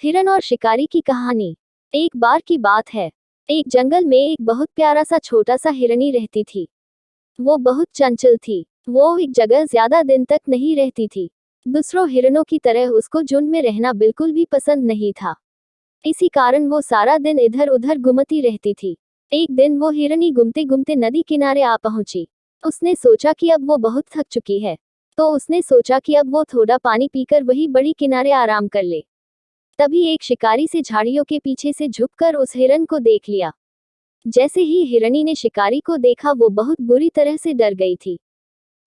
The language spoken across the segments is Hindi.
हिरन और शिकारी की कहानी। एक बार की बात है। एक जंगल में एक बहुत प्यारा सा छोटा सा हिरनी रहती थी। वो बहुत चंचल थी। वो एक जगह ज्यादा दिन तक नहीं रहती थी। दूसरों हिरनों की तरह उसको झुंड में रहना बिल्कुल भी पसंद नहीं था। इसी कारण वो सारा दिन इधर उधर घूमती रहती थी। एक दिन वो हिरनी घूमते घूमते नदी किनारे आ पहुंची। उसने सोचा कि अब वो बहुत थक चुकी है, तो उसने सोचा कि अब वो थोड़ा पानी पीकर वही बड़ी किनारे आराम कर ले। तभी एक शिकारी से झाड़ियों के पीछे से झुककर उस हिरन को देख लिया। जैसे ही हिरनी ने शिकारी को देखा वो बहुत बुरी तरह से डर गई थी।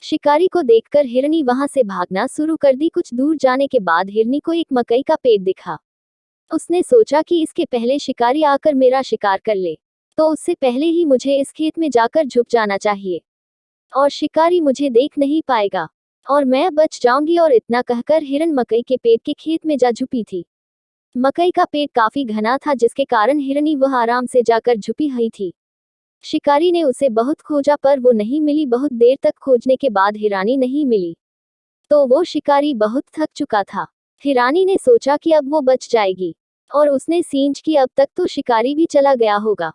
शिकारी को देखकर हिरनी वहां से भागना शुरू कर दी। कुछ दूर जाने के बाद हिरनी को एक मकई का पेड़ दिखा। उसने सोचा कि इसके पहले शिकारी आकर मेरा शिकार कर ले, तो उससे पहले ही मुझे इस खेत में जाकर झुक जाना चाहिए, और शिकारी मुझे देख नहीं पाएगा, और मैं बच जाऊंगी। और इतना कहकर हिरन मकई के पेड़ के खेत में जा झुकी थी। मकई का पेड़ काफी घना था, जिसके कारण हिरनी वह आराम से जाकर झुपी हुई थी। शिकारी ने उसे बहुत खोजा पर वो नहीं मिली। बहुत देर तक खोजने के बाद हिरानी नहीं मिली, तो वो शिकारी बहुत थक चुका था। हिरानी ने सोचा कि अब वो बच जाएगी, और उसने सींच कि अब तक तो शिकारी भी चला गया होगा।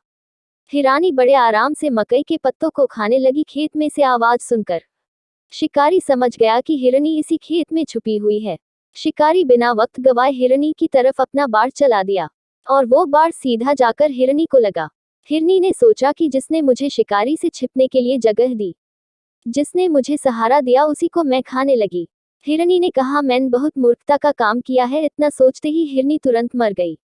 हिरानी बड़े आराम से मकई के पत्तों को खाने लगी। खेत में से आवाज सुनकर शिकारी समझ गया कि हिरनी इसी खेत में छुपी हुई है। शिकारी बिना वक्त गवाए हिरनी की तरफ अपना बाड़ चला दिया, और वो बाड़ सीधा जाकर हिरनी को लगा। हिरनी ने सोचा कि जिसने मुझे शिकारी से छिपने के लिए जगह दी, जिसने मुझे सहारा दिया, उसी को मैं खाने लगी। हिरनी ने कहा, मैंने बहुत मूर्खता का काम किया है। इतना सोचते ही हिरनी तुरंत मर गई।